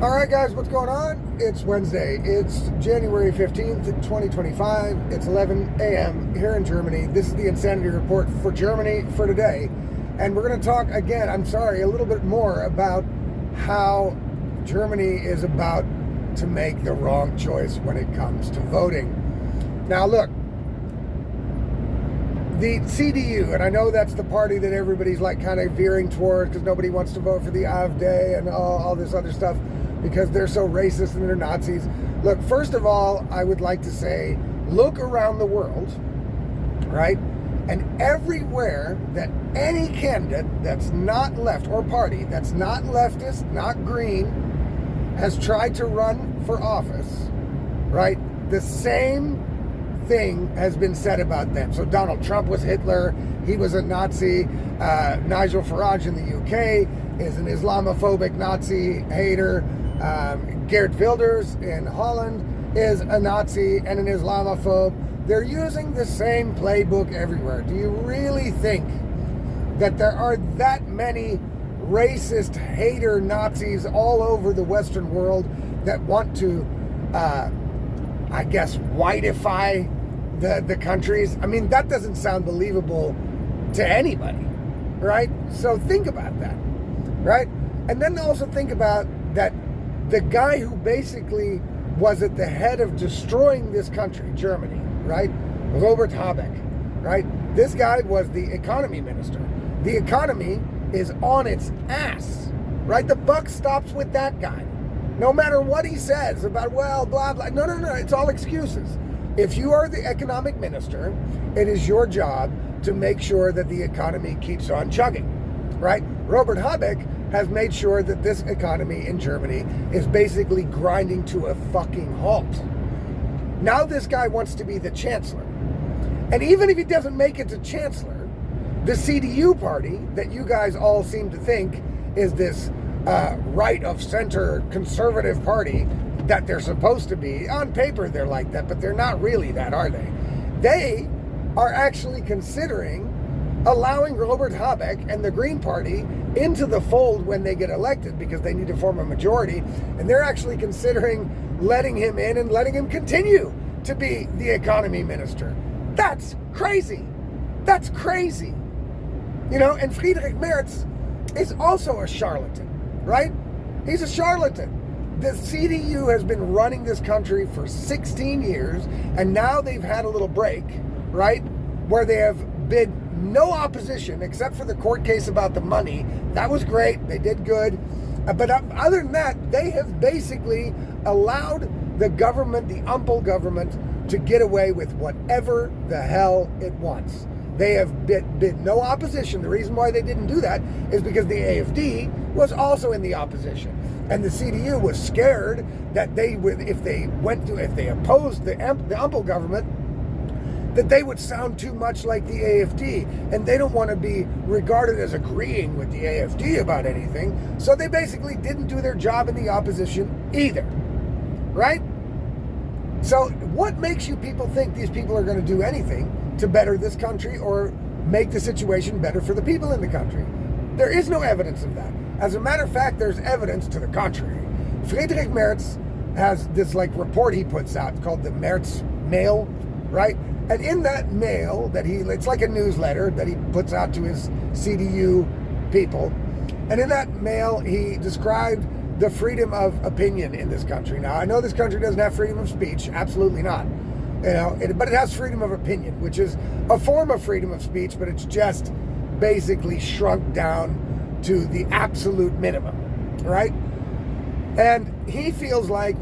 All right, guys, what's going on? It's Wednesday. It's January 15th, 2025. It's 11 a.m. here in Germany. This is the Insanity Report for Germany for today. And we're going to talk again, a little bit more about how Germany is about to make the wrong choice when it comes to voting. Now, look, the CDU, and I know that's the party that everybody's like kind of veering toward because nobody wants to vote for the AfD and all this other stuff because they're so racist and they're Nazis. Look, first of all, I would like to say, look around the world, right? And everywhere that any candidate that's not left, or party that's not leftist, not green, has tried to run for office, right? The same thing has been said about them. So Donald Trump was Hitler. He was a Nazi. Nigel Farage in the UK is an Islamophobic Nazi hater. Geert Wilders in Holland is a Nazi and an Islamophobe. They're using the same playbook everywhere. Do you really think that there are that many racist hater Nazis all over the Western world that want to, whiteify the countries? I mean, that doesn't sound believable to anybody, right? So think about that, right? And then also think about that the guy who basically was at the head of destroying this country, Germany, right? Robert Habeck, right? This guy was the economy minister. The economy is on its ass, right? The buck stops with that guy. No matter what he says about, well, blah, blah. No, it's all excuses. If you are the economic minister, it is your job to make sure that the economy keeps on chugging, right? Robert Habeck has made sure that this economy in Germany is basically grinding to a fucking halt. Now this guy wants to be the chancellor. And even if he doesn't make it to chancellor, the CDU party that you guys all seem to think is this right of center conservative party that they're supposed to be. On paper, they're like that, but they're not really that, are they? They are actually considering allowing Robert Habeck and the Green Party into the fold when they get elected because they need to form a majority. And they're actually considering letting him in and letting him continue to be the economy minister. That's crazy. That's crazy. You know, and Friedrich Merz is also a charlatan, right? He's a charlatan. The CDU has been running this country for 16 years, and now they've had a little break, right, where they have bid no opposition except for the court case about the money. That was great. They did good. But other than that, they have basically allowed the government, the Ampel government, to get away with whatever the hell it wants. They have bid no opposition. The reason why they didn't do that is because the AfD was also in the opposition. And the CDU was scared that they would, if they opposed the Ampel government, that they would sound too much like the AfD, and they don't want to be regarded as agreeing with the AfD about anything, so they basically didn't do their job in the opposition either, right? So what makes you people think these people are going to do anything to better this country or make the situation better for the people in the country? There is no evidence of that. As a matter of fact, there's evidence to the contrary. Friedrich Merz has this report he puts out called the Merz Mail, right? And in that mail it's like a newsletter that he puts out to his CDU people. And in that mail, he described the freedom of opinion in this country. Now, I know this country doesn't have freedom of speech. Absolutely not. But it has freedom of opinion, which is a form of freedom of speech, but it's just basically shrunk down to the absolute minimum, right? And he feels like,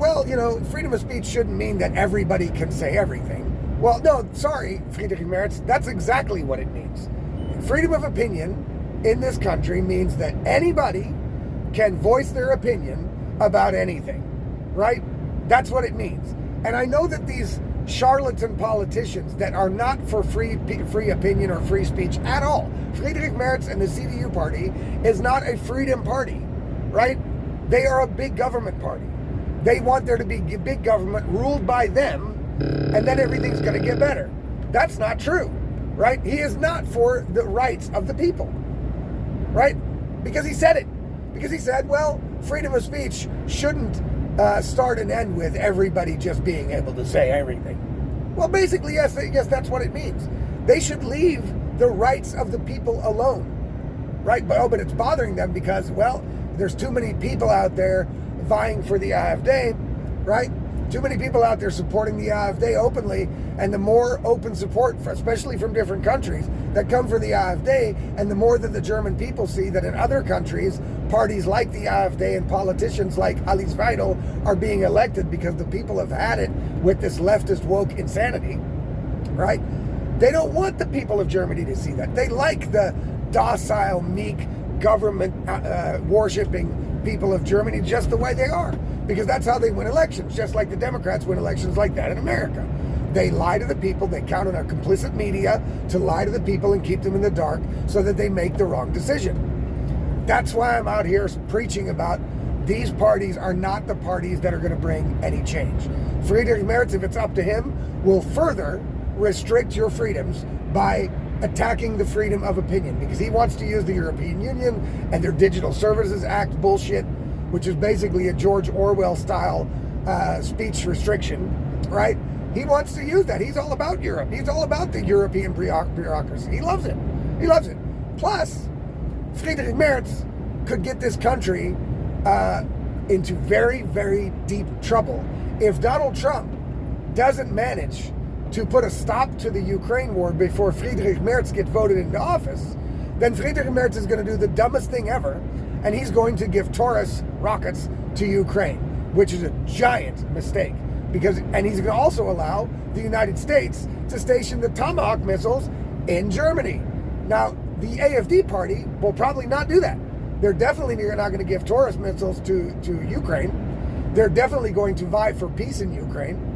freedom of speech shouldn't mean that everybody can say everything. Well, no, sorry, Friedrich Merz, that's exactly what it means. Freedom of opinion in this country means that anybody can voice their opinion about anything, right? That's what it means. And I know that these charlatan politicians that are not for free opinion or free speech at all, Friedrich Merz and the CDU party is not a freedom party, right? They are a big government party. They want there to be big government ruled by them, and then everything's going to get better. That's not true, right? He is not for the rights of the people, right? Because he said it. Because he said, well, freedom of speech shouldn't start and end with everybody just being able to say everything. Well, basically, yes, that's what it means. They should leave the rights of the people alone, right? But it's bothering them because, well, there's too many people out there vying for the AfD, right? Too many people out there supporting the AfD openly, and the more open support, especially from different countries, that come for the AfD, and the more that the German people see that in other countries, parties like the AfD and politicians like Alice Weidel are being elected because the people have had it with this leftist woke insanity, right? They don't want the people of Germany to see that. They like the docile, meek, government worshipping people of Germany just the way they are, because that's how they win elections, just like the Democrats win elections like that in America. They lie to the people. They count on a complicit media to lie to the people and keep them in the dark so that they make the wrong decision. That's why I'm out here preaching about these parties are not the parties that are going to bring any change. Friedrich Merz, if it's up to him, will further restrict your freedoms by attacking the freedom of opinion, because he wants to use the European Union and their Digital Services Act bullshit, which is basically a George Orwell style speech restriction, right? He wants to use that. He's all about Europe. He's all about the European bureaucracy. He loves it. He loves it. Plus, Friedrich Merz could get this country into very, very deep trouble if Donald Trump doesn't manage to put a stop to the Ukraine war before Friedrich Merz gets voted into office. Then Friedrich Merz is going to do the dumbest thing ever, and he's going to give Taurus rockets to Ukraine, which is a giant mistake. And he's going to also allow the United States to station the Tomahawk missiles in Germany. Now, the AfD party will probably not do that. They're definitely not going to give Taurus missiles to Ukraine. They're definitely going to vie for peace in Ukraine.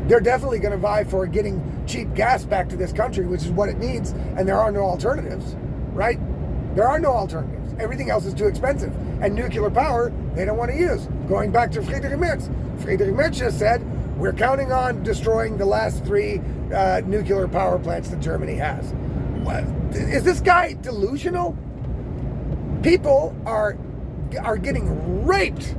They're definitely going to vie for getting cheap gas back to this country, which is what it needs, and there are no alternatives, right? There are no alternatives. Everything else is too expensive. And nuclear power, they don't want to use. Going back to Friedrich Merz. Friedrich Merz just said, we're counting on destroying the last 3 nuclear power plants that Germany has. What? Is this guy delusional? People are getting raped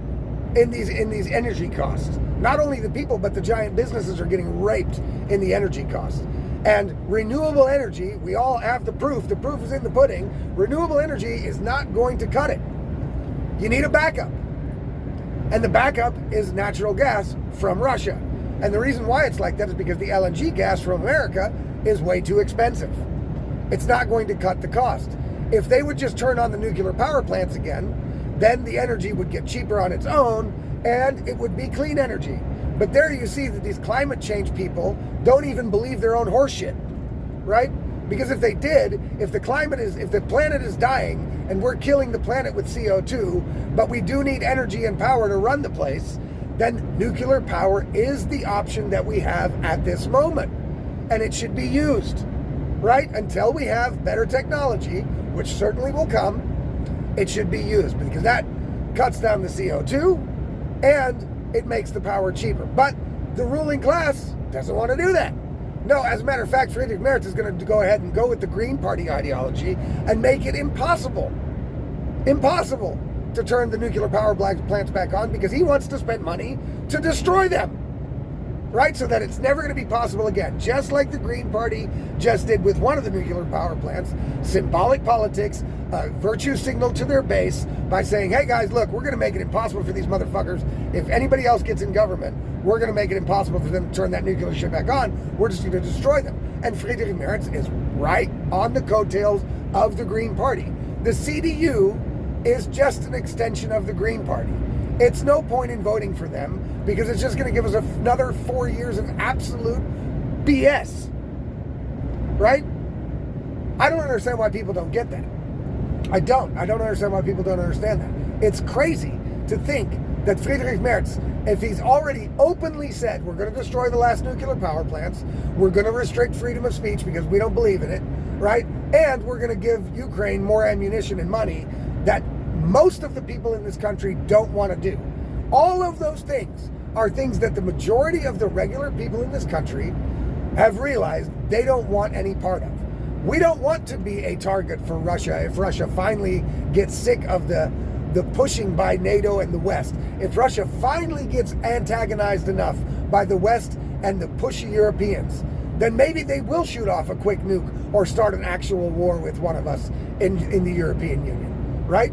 in these energy costs. Not only the people, but the giant businesses are getting raped in the energy costs. And renewable energy, we all have the proof. The proof is in the pudding. Renewable energy is not going to cut it. You need a backup. And the backup is natural gas from Russia. And the reason why it's like that is because the LNG gas from America is way too expensive. It's not going to cut the cost. If they would just turn on the nuclear power plants again, then the energy would get cheaper on its own, and it would be clean energy. But there you see that these climate change people don't even believe their own horseshit, right? Because if they did, if the planet is dying and we're killing the planet with CO2, but we do need energy and power to run the place, then nuclear power is the option that we have at this moment. And it should be used, right? Until we have better technology, which certainly will come, it should be used because that cuts down the CO2 and it makes the power cheaper. But the ruling class doesn't want to do that. No, as a matter of fact, Friedrich Merz is going to go ahead and go with the Green Party ideology and make it impossible to turn the nuclear power plants back on because he wants to spend money to destroy them, right? So that it's never going to be possible again. Just like the Green Party just did with one of the nuclear power plants, symbolic politics, a virtue signal to their base by saying, hey guys, look, we're going to make it impossible for these motherfuckers. If anybody else gets in government, we're going to make it impossible for them to turn that nuclear shit back on. We're just going to destroy them. And Friedrich Merz is right on the coattails of the Green Party. The CDU is just an extension of the Green Party. It's no point in voting for them because it's just going to give us another 4 years of absolute BS. Right? I don't understand why people don't get that. I don't understand why people don't understand that. It's crazy to think that Friedrich Merz, if he's already openly said we're going to destroy the last nuclear power plants, we're going to restrict freedom of speech because we don't believe in it, right? And we're going to give Ukraine more ammunition and money that most of the people in this country don't want to do. All of those things are things that the majority of the regular people in this country have realized they don't want any part of. We don't want to be a target for Russia if Russia finally gets sick of the the pushing by NATO and the West, if Russia finally gets antagonized enough by the West and the pushy Europeans, then maybe they will shoot off a quick nuke or start an actual war with one of us in the European Union, right?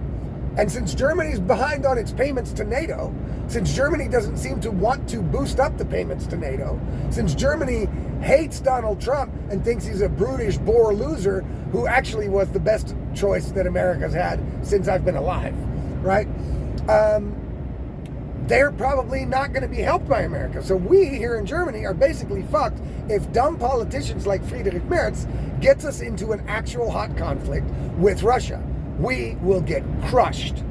And since Germany's behind on its payments to NATO, since Germany doesn't seem to want to boost up the payments to NATO, since Germany hates Donald Trump and thinks he's a brutish boor loser who actually was the best choice that America's had since I've been alive, right? They're probably not going to be helped by America. So we here in Germany are basically fucked if dumb politicians like Friedrich Merz gets us into an actual hot conflict with Russia. We will get crushed,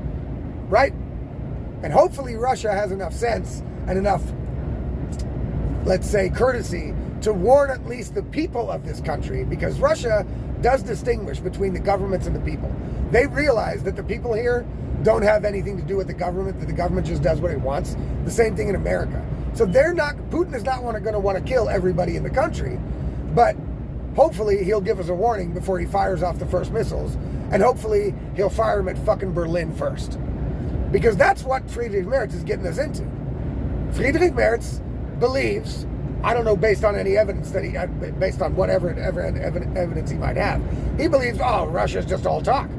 right? And hopefully Russia has enough sense and enough, let's say, courtesy to warn at least the people of this country, because Russia does distinguish between the governments and the people. They realize that the people here don't have anything to do with the government, that the government just does what it wants. The same thing in America. So Putin is not going to want to kill everybody in the country, but hopefully he'll give us a warning before he fires off the first missiles, and hopefully he'll fire them at fucking Berlin first. Because that's what Friedrich Merz is getting us into. Friedrich Merz believes, I don't know, based on any evidence based on whatever evidence he might have, he believes, oh, Russia's just all talk.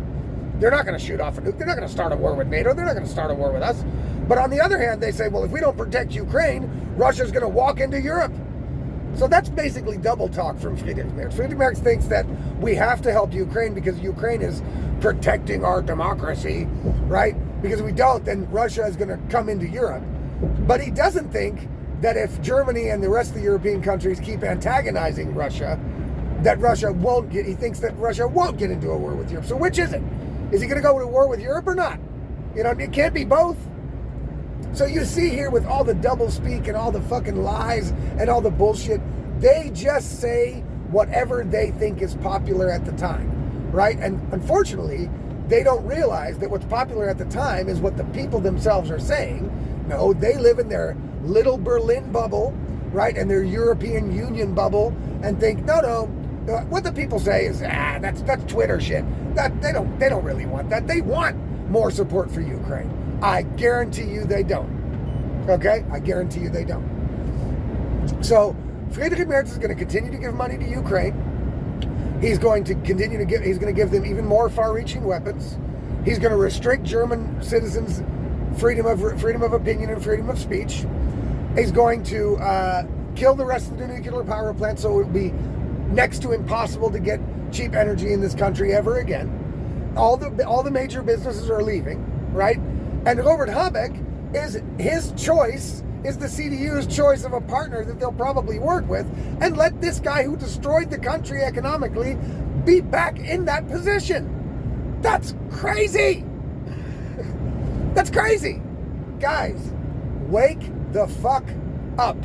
They're not going to shoot off a nuke. They're not going to start a war with NATO. They're not going to start a war with us. But on the other hand, they say, well, if we don't protect Ukraine, Russia's going to walk into Europe. So that's basically double talk from Friedrich Merz. Friedrich Merz thinks that we have to help Ukraine because Ukraine is protecting our democracy, right? Because if we don't, then Russia is going to come into Europe. But he doesn't think that if Germany and the rest of the European countries keep antagonizing Russia, that Russia won't get, he thinks that Russia won't get into a war with Europe. So which is it? Is he going to go to war with Europe or not? You know, it can't be both. So you see here with all the doublespeak and all the fucking lies and all the bullshit, they just say whatever they think is popular at the time, right? And unfortunately, they don't realize that what's popular at the time is what the people themselves are saying. No, they live in their little Berlin bubble, right? And their European Union bubble, and think, no, what the people say is, that's Twitter shit. That they don't really want that. They want more support for Ukraine. I guarantee you they don't. Okay? I guarantee you they don't. So Friedrich Merz is going to continue to give money to Ukraine. He's going to continue to give them even more far-reaching weapons. He's going to restrict German citizens' freedom of opinion and freedom of speech. He's going to kill the rest of the nuclear power plants, so it will be next to impossible to get cheap energy in this country ever again. All the major businesses are leaving, right? And Robert Habeck is his choice, is the CDU's choice of a partner that they'll probably work with, and let this guy who destroyed the country economically be back in that position. That's crazy. That's crazy. Guys, wake the fuck up.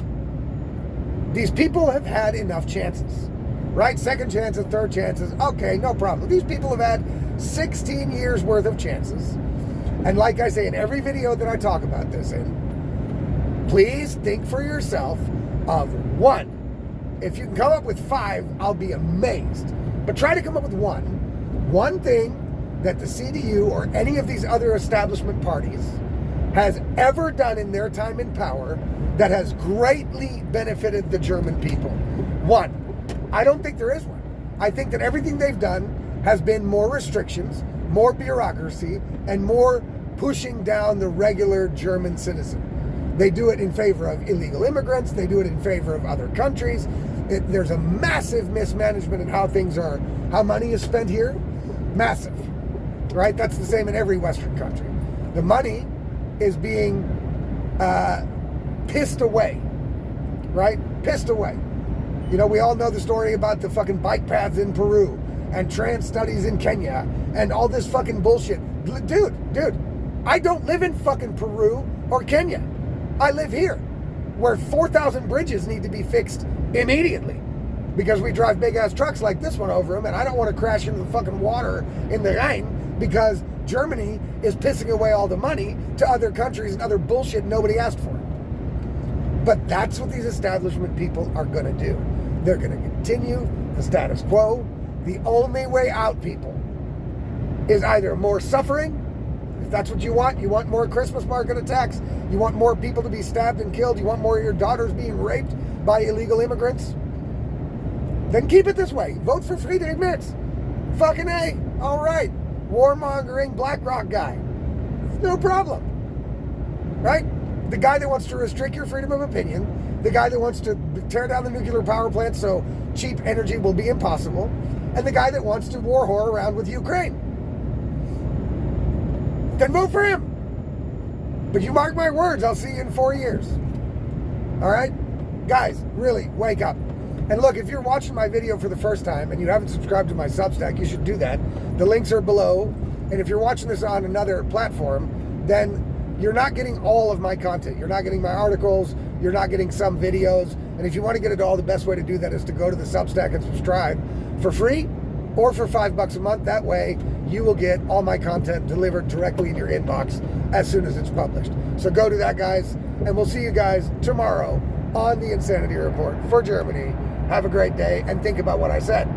These people have had enough chances, right? Second chances, third chances. Okay, no problem. These people have had 16 years worth of chances. And like I say in every video that I talk about this in, please think for yourself of one. If you can come up with 5, I'll be amazed. But try to come up with one thing that the CDU or any of these other establishment parties has ever done in their time in power that has greatly benefited the German people. One. I don't think there is one. I think that everything they've done has been more restrictions, more bureaucracy, and more pushing down the regular German citizen. They do it in favor of illegal immigrants. They do it in favor of other countries. There's a massive mismanagement in how money is spent here. Massive, right? That's the same in every Western country. The money is being pissed away, right? Pissed away. You know, we all know the story about the fucking bike paths in Peru and trans studies in Kenya and all this fucking bullshit. Dude, I don't live in fucking Peru or Kenya. I live here, where 4,000 bridges need to be fixed immediately because we drive big-ass trucks like this one over them, and I don't want to crash into the fucking water in the Rhine because Germany is pissing away all the money to other countries and other bullshit nobody asked for. But that's what these establishment people are going to do. They're going to continue the status quo. The only way out, people, is either more suffering, if that's what you want more Christmas market attacks, you want more people to be stabbed and killed, you want more of your daughters being raped by illegal immigrants, then keep it this way. Vote for Friedrich Merz. Fucking A. All right. Warmongering BlackRock guy. No problem. Right? The guy that wants to restrict your freedom of opinion, the guy that wants to tear down the nuclear power plant so cheap energy will be impossible, and the guy that wants to war whore around with Ukraine. Then vote for him. But you mark my words, I'll see you in 4 years. All right? Guys, really, wake up. And look, if you're watching my video for the first time and you haven't subscribed to my Substack, you should do that. The links are below. And if you're watching this on another platform, then you're not getting all of my content. You're not getting my articles. You're not getting some videos. And if you want to get it all, the best way to do that is to go to the Substack and subscribe for free or for $5 a month. That way, you will get all my content delivered directly in your inbox as soon as it's published. So go do that, guys. And we'll see you guys tomorrow on the Insanity Report for Germany. Have a great day and think about what I said.